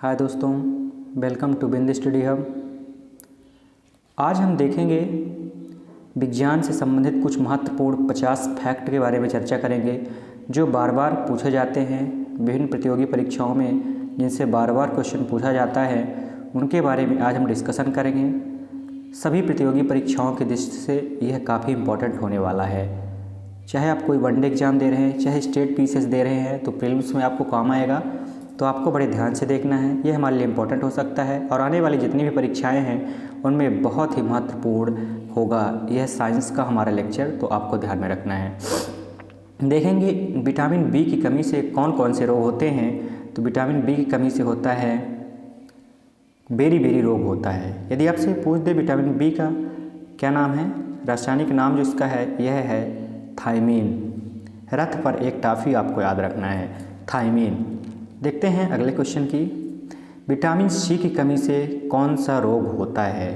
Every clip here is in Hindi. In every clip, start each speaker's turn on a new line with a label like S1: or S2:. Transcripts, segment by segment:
S1: हाय दोस्तों, welcome to Bind study hub. आज हम देखेंगे विज्ञान से संबंधित कुछ महत्वपूर्ण 50 फैक्ट के बारे में चर्चा करेंगे जो बार बार पूछे जाते हैं विभिन्न प्रतियोगी परीक्षाओं में, जिनसे बार बार क्वेश्चन पूछा जाता है। उनके बारे में आज हम डिस्कशन करेंगे। सभी प्रतियोगी परीक्षाओं की दृष्टि से यह काफ़ी इम्पोर्टेंट होने वाला है। चाहे आप कोई वनडे एग्ज़ाम दे रहे हैं, चाहे स्टेट पीसीएस दे रहे हैं, तो प्रीलिम्स में आपको काम आएगा। तो आपको बड़े ध्यान से देखना है, ये हमारे लिए इम्पोर्टेंट हो सकता है और आने वाली जितनी भी परीक्षाएं हैं उनमें बहुत ही महत्वपूर्ण होगा यह साइंस का हमारा लेक्चर, तो आपको ध्यान में रखना है। देखेंगे विटामिन बी की कमी से कौन कौन से रोग होते हैं। तो विटामिन बी की कमी से होता है बेरी रोग होता है। यदि आपसे पूछ दे विटामिन बी का क्या नाम है, रासायनिक नाम जो इसका है यह है थायमीन। रथ पर एक टॉफी आपको याद रखना है, थायमीन। देखते हैं अगले क्वेश्चन की। विटामिन सी की कमी से कौन सा रोग होता है।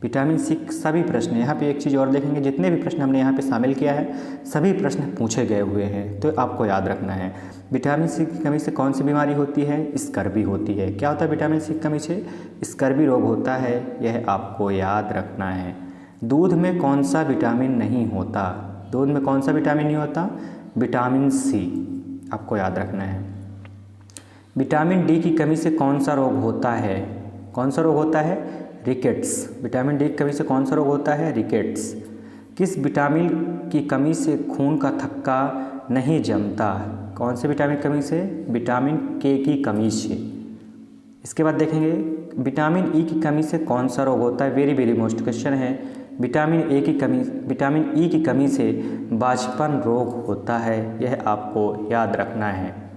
S1: विटामिन सी सभी प्रश्न, यहाँ पे एक चीज़ और देखेंगे, जितने भी प्रश्न हमने यहाँ पे शामिल किया है सभी प्रश्न पूछे गए हुए हैं, तो आपको याद रखना है। विटामिन सी की कमी से कौन सी बीमारी होती है, स्कर्वी होती है। क्या होता है विटामिन सी की कमी से? स्कर्वी रोग होता है, यह आपको याद रखना है। दूध में कौन सा विटामिन नहीं होता? दूध में कौन सा विटामिन नहीं होता? विटामिन सी, आपको याद रखना है। विटामिन डी की कमी से कौन सा रोग होता है? कौन सा रोग होता है? रिकेट्स। विटामिन डी की कमी से कौन सा रोग होता है? रिकेट्स। किस विटामिन की कमी से खून का थक्का नहीं जमता? कौन से विटामिन की कमी से? विटामिन के की कमी से। इसके बाद देखेंगे विटामिन ई की कमी से कौन सा रोग होता है। वेरी मोस्ट क्वेश्चन है। विटामिन ई की कमी से बांझपन रोग होता है, यह आपको याद रखना है।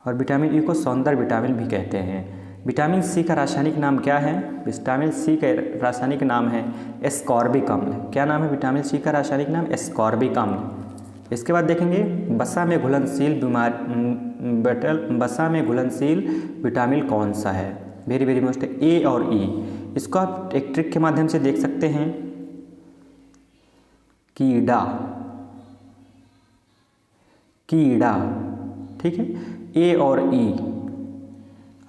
S1: और विटामिन ई को सौंदर्य विटामिन भी कहते हैं। विटामिन सी का रासायनिक नाम क्या है? विटामिन सी का रासायनिक नाम है एस्कॉर्बिक अम्ल। क्या नाम है विटामिन सी का रासायनिक नाम? एस्कॉर्बिक अम्ल। इसके बाद देखेंगे वसा में घुलनशील विटामिन कौन सा है। वेरी मोस्ट, ए और ई। इसको आप एक ट्रिक के माध्यम से देख सकते हैं। कीड़ा, ठीक है। ए और ई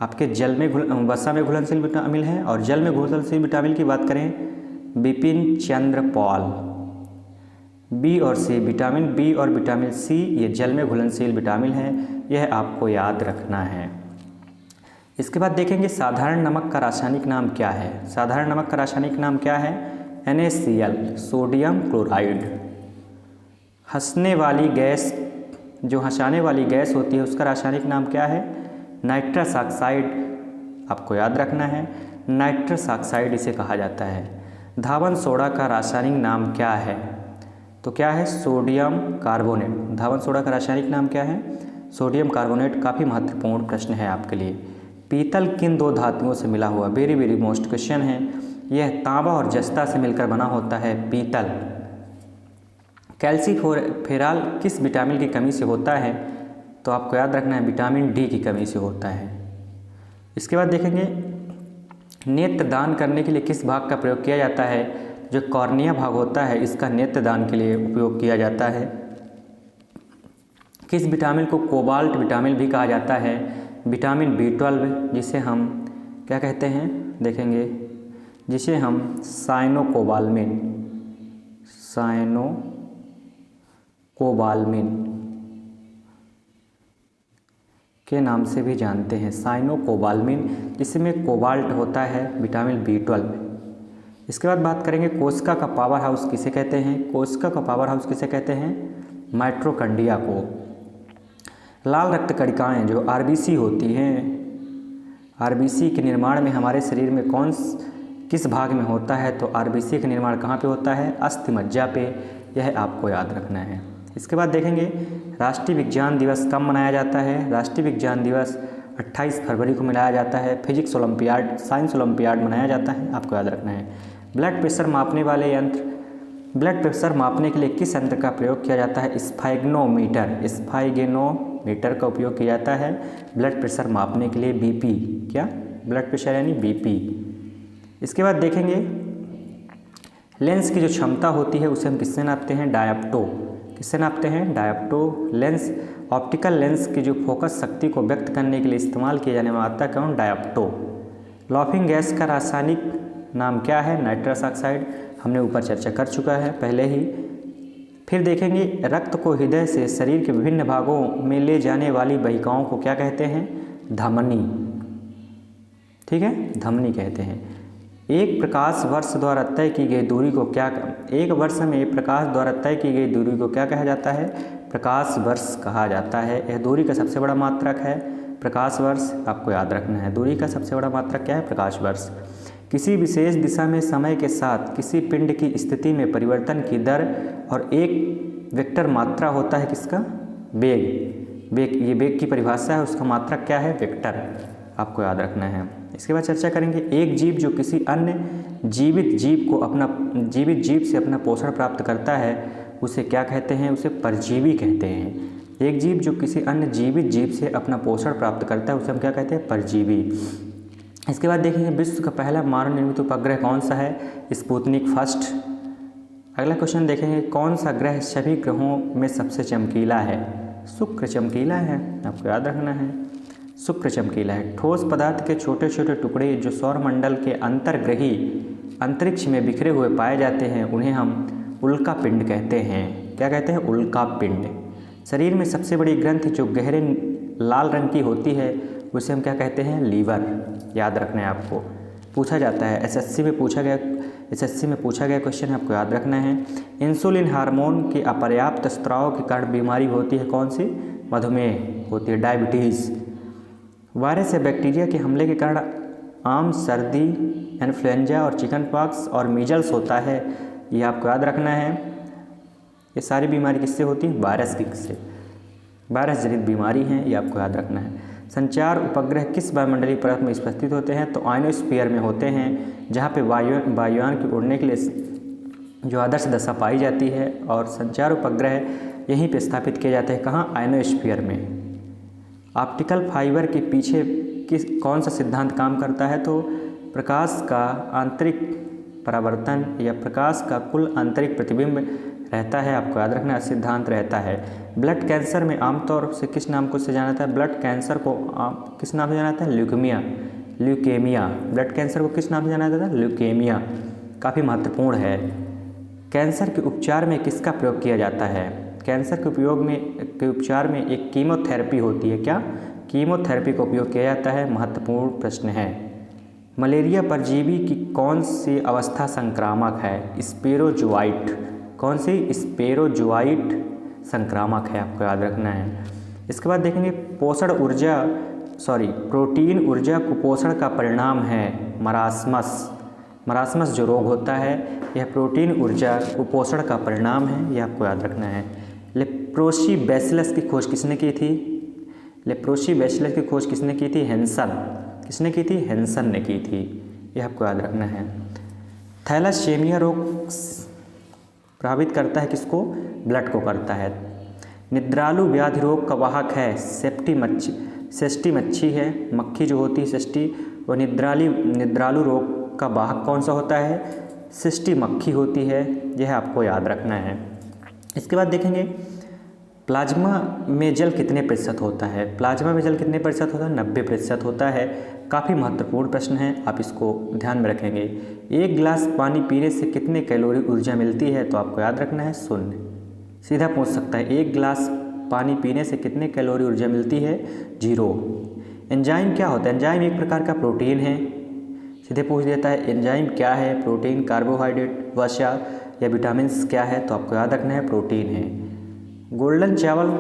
S1: आपके जल में वसा में घुलनशील विटामिन है, और जल में घुलनशील विटामिन की बात करें बिपिन चंद्र पॉल। बी और सी, विटामिन बी और विटामिन सी ये जल में घुलनशील विटामिन है, यह आपको याद रखना है। इसके बाद देखेंगे साधारण नमक का रासायनिक नाम क्या है। साधारण नमक का रासायनिक नाम क्या है? NaCl, sodium chloride. हंसने वाली गैस, जो हंसाने वाली गैस होती है उसका रासायनिक नाम क्या है? नाइट्रस ऑक्साइड, आपको याद रखना है। नाइट्रस ऑक्साइड इसे कहा जाता है। धावन सोडा का रासायनिक नाम क्या है? तो क्या है? Sodium carbonate. धावन सोडा का रासायनिक नाम क्या है? Sodium carbonate. काफ़ी महत्वपूर्ण प्रश्न है आपके लिए। पीतल किन दो धातुओं से मिला हुआ? वेरी मोस्ट क्वेश्चन है। यह तांबा और जस्ता से मिलकर बना होता है पीतल। कैल्सीफेरॉल किस विटामिन की कमी से होता है? तो आपको याद रखना है विटामिन डी की कमी से होता है। इसके बाद देखेंगे नेत्र दान करने के लिए किस भाग का प्रयोग किया जाता है? जो कॉर्निया भाग होता है इसका नेत्र दान के लिए उपयोग किया जाता है। किस विटामिन को कोबाल्ट विटामिन भी कहा जाता है? विटामिन B12, जिसे हम क्या कहते हैं देखेंगे, जिसे हम साइनोकोबाल्मिन के नाम से भी जानते हैं। साइनोकोबाल्मिन, जिसमें कोबाल्ट होता है विटामिन B12। इसके बाद बात करेंगे कोशिका का पावर हाउस किसे कहते हैं। कोशिका का पावर हाउस किसे कहते हैं? माइटोकॉन्ड्रिया को। लाल रक्त कणिकाएँ जो RBC होती हैं, RBC के निर्माण में हमारे शरीर में किस भाग में होता है? तो RBC का निर्माण कहाँ पे होता है? अस्थि मज्जा पे, यह आपको याद रखना है। इसके बाद देखेंगे राष्ट्रीय विज्ञान दिवस कब मनाया जाता है। राष्ट्रीय विज्ञान दिवस 28 फरवरी को मनाया जाता है। फिजिक्स ओलंपियाड, साइंस ओलंपियाड मनाया जाता है, आपको याद रखना है। ब्लड प्रेशर मापने वाले यंत्र, ब्लड प्रेशर मापने के लिए किस यंत्र का प्रयोग किया जाता है? स्फाइगेनोमीटर का उपयोग किया जाता है ब्लड प्रेशर मापने के लिए। BP, क्या? ब्लड प्रेशर यानी BP। इसके बाद देखेंगे लेंस की जो क्षमता होती है उसे हम किससे नापते हैं? डायप्टो। किससे नापते हैं? डायप्टो। लेंस ऑप्टिकल लेंस की जो फोकस शक्ति को व्यक्त करने के लिए इस्तेमाल किया जाने वाला आता है कौन? डायोप्टो। लाफिंग गैस का रासायनिक नाम क्या है? Nitrous oxide. हमने ऊपर चर्चा कर चुका है पहले ही। फिर देखेंगे रक्त को हृदय से शरीर के विभिन्न भागों में ले जाने वाली वाहिकाओं को क्या कहते हैं? धमनी। ठीक है, धमनी कहते हैं। एक प्रकाश वर्ष द्वारा तय की गई दूरी को क्या, एक वर्ष में प्रकाश द्वारा तय की गई दूरी को क्या कहा जाता है? प्रकाश वर्ष कहा जाता है। यह दूरी का सबसे बड़ा मात्रक है प्रकाश वर्ष, आपको याद रखना है। दूरी का सबसे बड़ा मात्रक क्या है? प्रकाश वर्ष। किसी विशेष दिशा में समय के साथ किसी पिंड की स्थिति में परिवर्तन की दर और एक वेक्टर मात्रा होता है किसका? वेग। ये वेग की परिभाषा है, उसका मात्रक क्या है? वेक्टर, आपको याद रखना है। इसके बाद चर्चा करेंगे एक जीव जो किसी अन्य जीवित जीव से अपना पोषण प्राप्त करता है उसे क्या कहते हैं? उसे परजीवी कहते हैं। एक जीव जो किसी अन्य जीवित जीव से अपना पोषण प्राप्त करता है उसे हम क्या कहते हैं? परजीवी। इसके बाद देखेंगे विश्व का पहला मानव निर्मित उपग्रह कौन सा है? Sputnik first. अगला क्वेश्चन देखेंगे कौन सा ग्रह सभी ग्रहों में सबसे चमकीला है? शुक्र चमकीला है, आपको याद रखना है। शुक्र चमकीला है। ठोस पदार्थ के छोटे छोटे टुकड़े जो सौरमंडल के अंतर्ग्रही अंतरिक्ष में बिखरे हुए पाए जाते हैं उन्हें हम उल्का पिंड कहते हैं। क्या कहते हैं? उल्का पिंड। शरीर में सबसे बड़ी ग्रंथि जो गहरे लाल रंग की होती है उसे हम क्या कहते हैं? लीवर। याद रखना है आपको, पूछा जाता है एसएससी में पूछा गया क्वेश्चन है, आपको याद रखना है। इंसुलिन हार्मोन के अपर्याप्त स्त्राव के कारण बीमारी होती है कौन सी? मधुमेह होती है, डायबिटीज़। वायरस या बैक्टीरिया के हमले के कारण आम सर्दी, इन्फ्लुएंजा और चिकन पॉक्स और मीजल्स होता है, ये आपको याद रखना है। ये सारी बीमारी किससे होती है? वायरस से, वायरस जनित बीमारी है, ये आपको याद रखना है। संचार उपग्रह किस वायुमंडलीय परत में स्थित होते हैं? तो आयनोस्फीयर में होते हैं, जहाँ पे वायुयान के उड़ने के लिए जो आदर्श दशा पाई जाती है, और संचार उपग्रह यहीं पे स्थापित किए जाते हैं। कहाँ? आयनोस्फीयर में। ऑप्टिकल फाइबर के पीछे कौन सा सिद्धांत काम करता है? तो प्रकाश का आंतरिक परावर्तन या प्रकाश का कुल आंतरिक प्रतिबिंब रहता है, आपको याद रखना सिद्धांत रहता है। ब्लड कैंसर में आमतौर से किस नाम को से जाना जाता है? ब्लड कैंसर को किस नाम से जाना जाता है? ल्यूकेमिया। ब्लड कैंसर को किस नाम से जाना जाता है? ल्यूकेमिया। काफ़ी महत्वपूर्ण है। कैंसर के उपचार में किसका प्रयोग किया जाता है? कैंसर के उपचार में एक कीमोथेरेपी होती है। क्या? कीमोथेरेपी का उपयोग किया जाता है। महत्वपूर्ण प्रश्न है। मलेरिया परजीवी की कौन सी अवस्था संक्रामक है? स्पेरोजोआइट। कौन सी? स्पेरोजोआइट संक्रामक है, आपको याद रखना है। इसके बाद देखेंगे प्रोटीन ऊर्जा कुपोषण का परिणाम है मरासमस जो रोग होता है यह प्रोटीन ऊर्जा कुपोषण का परिणाम है, यह आपको याद रखना है। लेप्रोसी बैसिलस की खोज किसने की थी? हैंसन। किसने की थी? हैंसन ने की थी, यह आपको याद रखना है। थैलासेमिया रोग प्रभावित करता है किसको? ब्लड को करता है। निद्रालु व्याधि रोग का वाहक है सेस्टी मच्छी है, मक्खी जो होती है सेस्टी, और निद्रालु रोग का वाहक कौन सा होता है? सेस्टी मक्खी होती है, यह आपको याद रखना है। इसके बाद देखेंगे प्लाज्मा में जल कितने प्रतिशत होता है? प्लाज्मा में जल कितने प्रतिशत होता है? 90% होता है। काफ़ी महत्वपूर्ण प्रश्न है, आप इसको ध्यान में रखेंगे। एक गिलास पानी पीने से कितने कैलोरी ऊर्जा मिलती है? तो आपको याद रखना है 0। सीधा पूछ सकता है एक गिलास पानी पीने से कितने कैलोरी ऊर्जा मिलती है? 0। एंजाइम क्या होता है? एंजाइम एक प्रकार का प्रोटीन है, सीधे पूछ देता है एंजाइम क्या है? प्रोटीन, कार्बोहाइड्रेट, वसा या विटामिन क्या है? तो आपको याद रखना है प्रोटीन है। गोल्डन चावल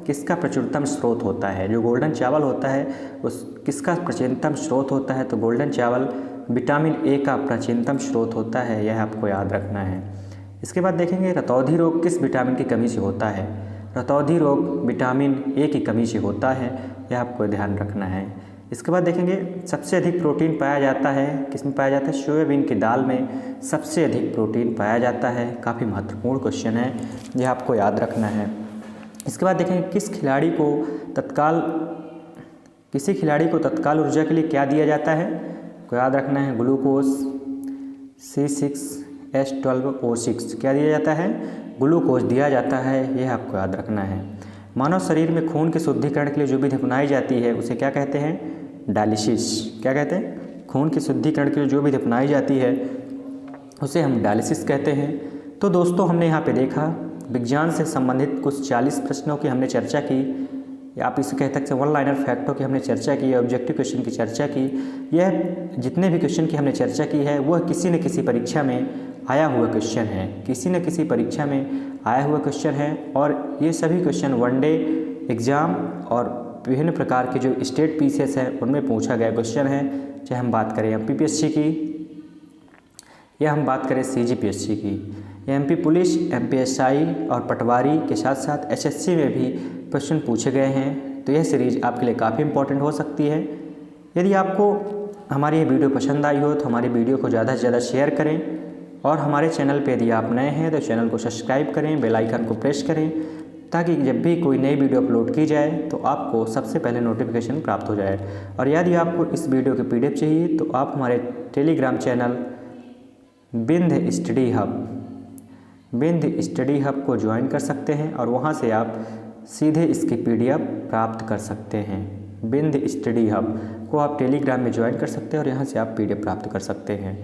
S1: किसका प्राचीनतम स्रोत होता है? जो गोल्डन चावल होता है उस किसका प्राचीनतम स्रोत होता है? तो गोल्डन चावल विटामिन ए का प्राचीनतम स्रोत होता है, यह आपको याद रखना है। इसके बाद देखेंगे रतौंधी रोग किस विटामिन की कमी से होता है? रतौंधी रोग विटामिन ए की कमी से होता है, यह आपको ध्यान रखना है। इसके बाद देखेंगे सबसे अधिक प्रोटीन पाया जाता है किसमें पाया जाता है? सोयाबीन की दाल में सबसे अधिक प्रोटीन पाया जाता है। काफ़ी महत्वपूर्ण क्वेश्चन है, यह आपको याद रखना है। इसके बाद देखेंगे किसी खिलाड़ी को तत्काल ऊर्जा के लिए क्या दिया जाता है? को याद रखना है ग्लूकोज C6H12O6 क्या दिया जाता है? ग्लूकोज दिया जाता है, यह आपको याद रखना है। मानव शरीर में खून के शुद्धिकरण के लिए जो विधि अपनाई जाती है उसे क्या कहते हैं? डायलिसिस। क्या कहते हैं? खून के शुद्धिकरण के लिए जो विधि अपनाई जाती है उसे हम डायलिसिस कहते हैं। तो दोस्तों, हमने यहाँ पे देखा विज्ञान से संबंधित कुछ 40 प्रश्नों की हमने चर्चा की, या आप इसे कह सकते हैं वन लाइनर फैक्टों की हमने चर्चा की, ऑब्जेक्टिव क्वेश्चन की चर्चा की। यह जितने भी क्वेश्चन की हमने चर्चा की है वह किसी न किसी परीक्षा में आया हुआ क्वेश्चन है, किसी न किसी परीक्षा में आया हुआ क्वेश्चन है। और ये सभी क्वेश्चन वनडे एग्ज़ाम और विभिन्न प्रकार के जो स्टेट पीसीएस है उनमें पूछा गया क्वेश्चन है। चाहे हम बात करें एमपीपीएससी की या हम बात करें सीजीपीएससी की, एमपी पुलिस, एमपीएसआई और पटवारी के साथ साथ एसएससी में भी क्वेश्चन पूछे गए हैं। तो यह सीरीज़ आपके लिए काफ़ी इंपॉर्टेंट हो सकती है। यदि आपको हमारी ये वीडियो पसंद आई हो तो हमारी वीडियो को ज़्यादा से ज़्यादा शेयर करें, और हमारे चैनल पे यदि आप नए हैं तो चैनल को सब्सक्राइब करें, बेल आइकन को प्रेस करें, ताकि जब भी कोई नई वीडियो अपलोड की जाए तो आपको सबसे पहले नोटिफिकेशन प्राप्त हो जाए। और यदि आपको इस वीडियो की पीडीएफ चाहिए तो आप हमारे टेलीग्राम चैनल बिंद स्टडी हब को ज्वाइन कर सकते हैं, और वहां से आप सीधे इसकी पीडीएफ प्राप्त कर सकते हैं। बिंद स्टडी हब को आप टेलीग्राम में ज्वाइन कर सकते हैं और यहाँ से आप पीडीएफ प्राप्त कर सकते हैं।